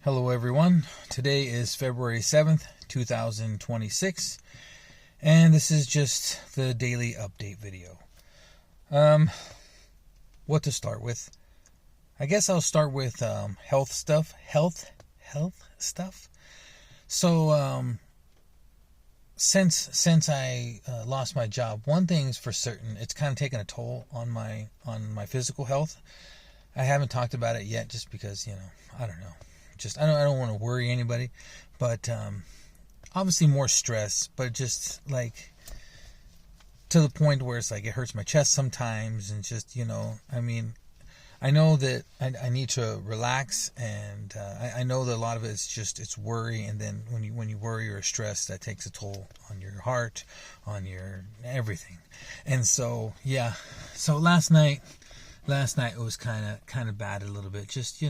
Hello everyone, today is February 7th, 2026, and this is just the daily update video. What to start with? I guess I'll start with health stuff. Health stuff. So, since I lost my job, one thing's for certain, it's kind of taken a toll on my physical health. I haven't talked about it yet just because, I don't know. I don't want to worry anybody, but obviously more stress, but just like to the point where it's like it hurts my chest sometimes, and just I know that I need to relax, and I know that a lot of it is just it's worry, and then when you worry or stress, that takes a toll on your heart, on your everything, and so so last night it was kind of bad a little bit, just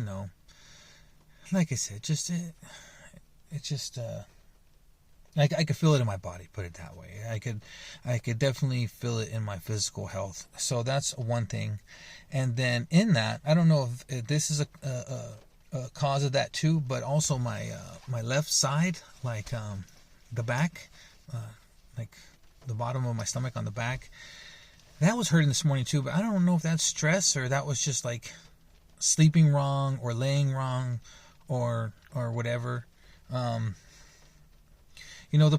like I said, I could feel it in my body, put it that way. I could definitely feel it in my physical health. So that's one thing. And then in that, I don't know if this is a cause of that too, but also my left side, like the back, like the bottom of my stomach on the back, that was hurting this morning too. But I don't know if that's stress or that was just like sleeping wrong or laying wrong, or whatever. The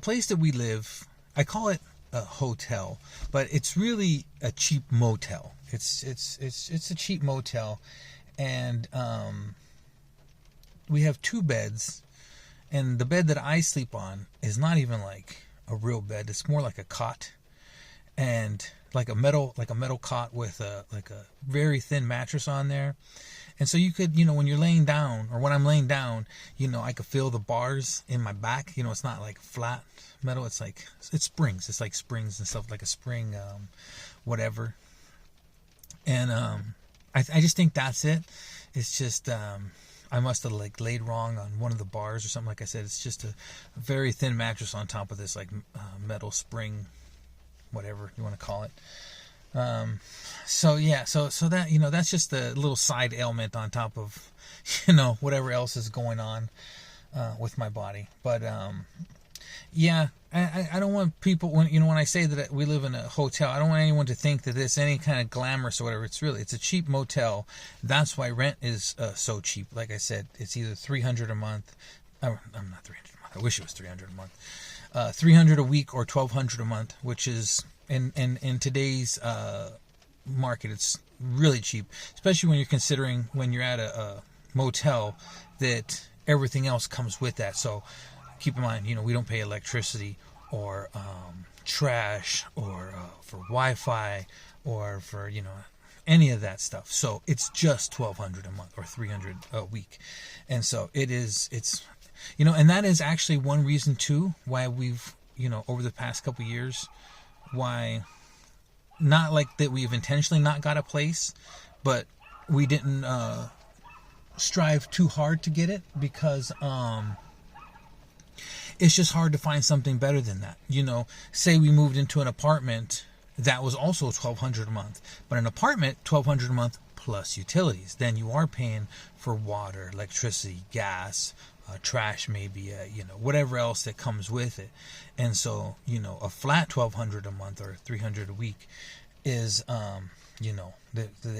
place that we live, I call it a hotel, but it's really a cheap motel. It's a cheap motel, and we have two beds, and the bed that I sleep on is not even like a real bed. It's more like a cot, and like a metal cot with a very thin mattress on there. And so you could, when you're laying down, or when I'm laying down, I could feel the bars in my back. It's not like flat metal. It's like, it's springs. It's like springs and stuff, like a spring, whatever. And I just think that's it. It's just, I must have like laid wrong on one of the bars or something. Like I said, it's just a very thin mattress on top of this like metal spring, whatever you want to call it. So that, that's just a little side ailment on top of, whatever else is going on, with my body. But, I don't want people, when I say that we live in a hotel, I don't want anyone to think that it's any kind of glamorous or whatever. It's a cheap motel. That's why rent is so cheap. Like I said, it's either $300 a month. I'm not $300 a month. I wish it was $300 a month. $300 a week or $1,200 a month, which is in today's market, it's really cheap, especially when you're considering when you're at a motel that everything else comes with that. So keep in mind, we don't pay electricity or trash or for Wi-Fi or for any of that stuff. So it's just $1,200 a month or $300 a week, and so it's and that is actually one reason too why we've over the past couple years, why not like that we've intentionally not got a place, but we didn't strive too hard to get it, because it's just hard to find something better than that. Say we moved into an apartment that was also $1,200 a month, but an apartment $1,200 a month plus utilities, then you are paying for water, electricity, gas, trash, maybe whatever else that comes with it. And so a flat $1,200 a month or $300 a week is that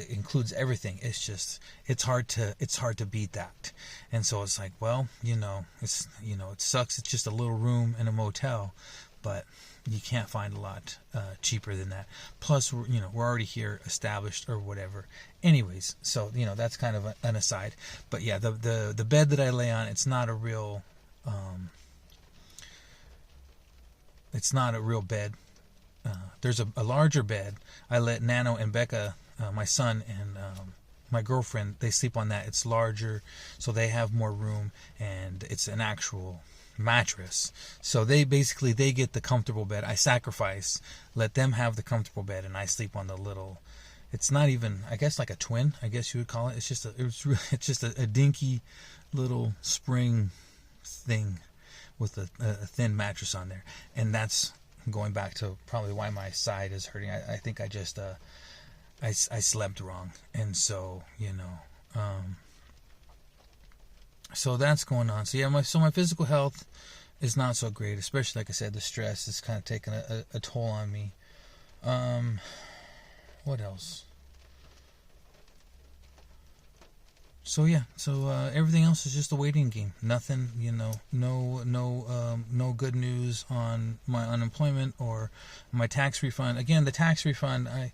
includes everything. It's hard to beat that. And so it's like, well, it's it sucks. It's just a little room in a motel, but you can't find a lot cheaper than that. Plus, we're already here, established or whatever. Anyways, so that's kind of an aside. But yeah, the bed that I lay on, it's not a real bed. There's a larger bed. I let Nano and Becca, my son and my girlfriend, they sleep on that. It's larger, so they have more room, and it's an actual mattress. So they get the comfortable bed. I sacrifice, let them have the comfortable bed, and I sleep on the little. It's not even, I guess, like a twin, I guess you would call it. It's just a dinky little spring thing with a thin mattress on there, and that's going back to probably why my side is hurting. I think I just I slept wrong, and so So that's going on. So yeah, my physical health is not so great, especially like I said, the stress is kind of taking a toll on me. What else? So yeah, everything else is just a waiting game. Nothing, no good news on my unemployment or my tax refund. Again, the tax refund, I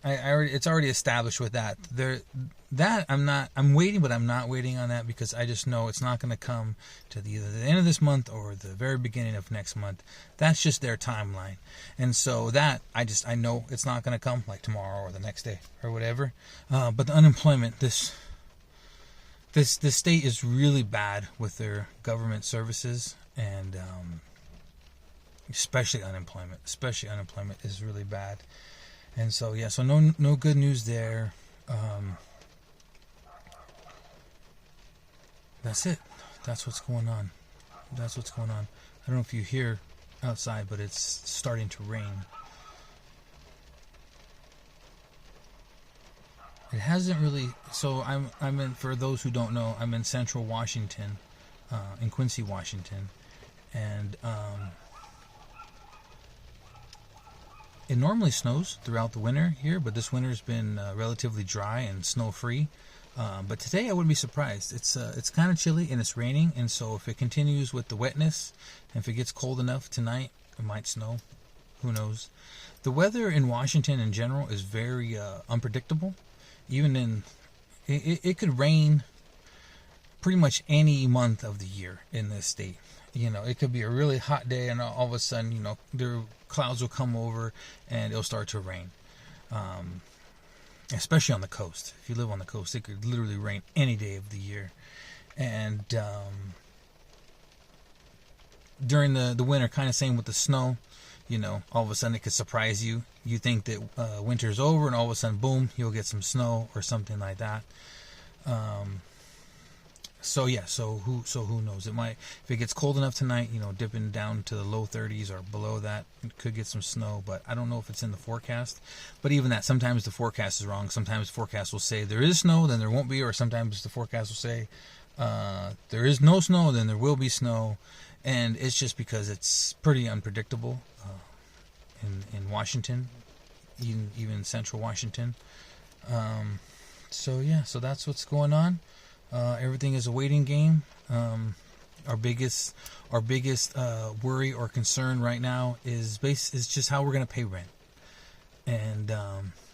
already, it's already established with that. I'm waiting, but I'm not waiting on that because I just know it's not going to come to either the end of this month or the very beginning of next month. That's just their timeline, and so that I know it's not going to come like tomorrow or the next day or whatever. But the unemployment, this state is really bad with their government services, and especially unemployment is really bad. And so yeah, so no good news there. That's it. That's what's going on. I don't know if you hear outside, but it's starting to rain. It hasn't really. So I'm in. For those who don't know, I'm in Central Washington, in Quincy, Washington, and it normally snows throughout the winter here, but this winter's been relatively dry and snow-free. But today I wouldn't be surprised. It's kind of chilly and it's raining, and so if it continues with the wetness, and if it gets cold enough tonight, it might snow. Who knows? The weather in Washington in general is very unpredictable. Even it could rain pretty much any month of the year in this state. It could be a really hot day and all of a sudden, the clouds will come over and it'll start to rain. Especially on the coast. If you live on the coast, it could literally rain any day of the year. And during the winter, kind of same with the snow. All of a sudden it could surprise you. You think that winter's over, and all of a sudden, boom, you'll get some snow or something like that. So who knows? It might, if it gets cold enough tonight, dipping down to the low 30s or below that, it could get some snow. But I don't know if it's in the forecast. But even that, sometimes the forecast is wrong. Sometimes the forecast will say there is snow, then there won't be, or sometimes the forecast will say there is no snow, then there will be snow. And it's just because it's pretty unpredictable in Washington, even Central Washington. So that's what's going on. Everything is a waiting game. Our biggest worry or concern right now is just how we're going to pay rent. And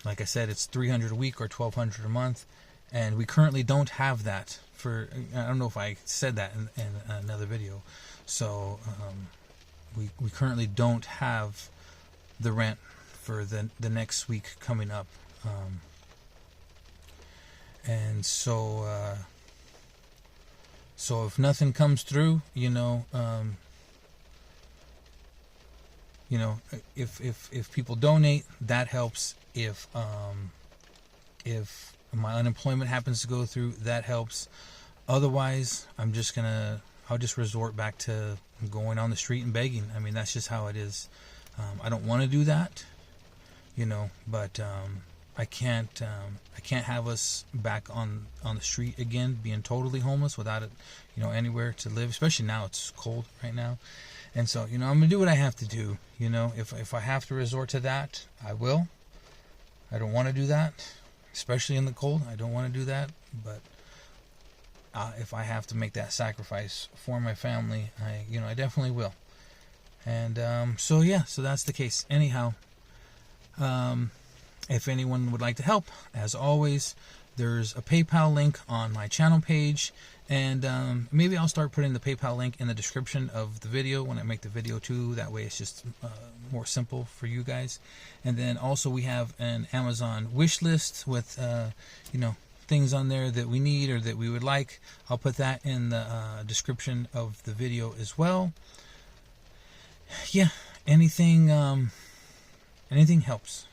like I said, it's $300 a week or $1,200 a month, and we currently don't have that. I don't know if I said that in another video. So we currently don't have the rent for the next week coming up, and so if nothing comes through, if people donate, that helps. If my unemployment happens to go through, that helps. Otherwise, I'll just resort back to going on the street and begging. I mean, that's just how it is. I don't want to do that, but I can't have us back on the street again, being totally homeless without it, anywhere to live. Especially now, it's cold right now, and so I'm gonna do what I have to do. If I have to resort to that, I will. I don't want to do that, especially in the cold. I don't want to do that, but if I have to make that sacrifice for my family, I definitely will. And so that's the case. Anyhow, if anyone would like to help, as always, there's a PayPal link on my channel page, and maybe I'll start putting the PayPal link in the description of the video when I make the video too. That way it's just more simple for you guys. And then also we have an Amazon wish list with things on there that we need or that we would like. I'll put that in the description of the video as well. Anything helps.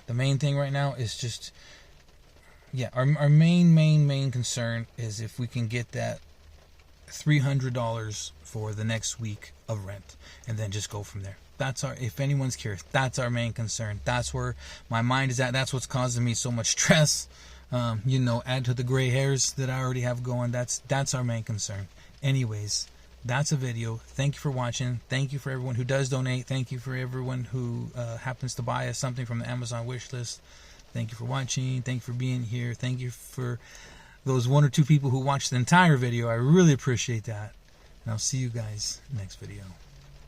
The main thing right now is just our main concern is if we can get that $300 for the next week of rent, and then just go from there. If anyone's curious, that's our main concern. That's where my mind is at. That's what's causing me so much stress. you know, add to the gray hairs that I already have going. That's our main concern. Anyways, that's a video. Thank you for watching. Thank you for everyone who does donate. Thank you for everyone who happens to buy us something from the Amazon wish list. Thank you for watching. Thank you for being here. Thank you for those 1 or 2 people who watched the entire video. I really appreciate that. And I'll see you guys next video.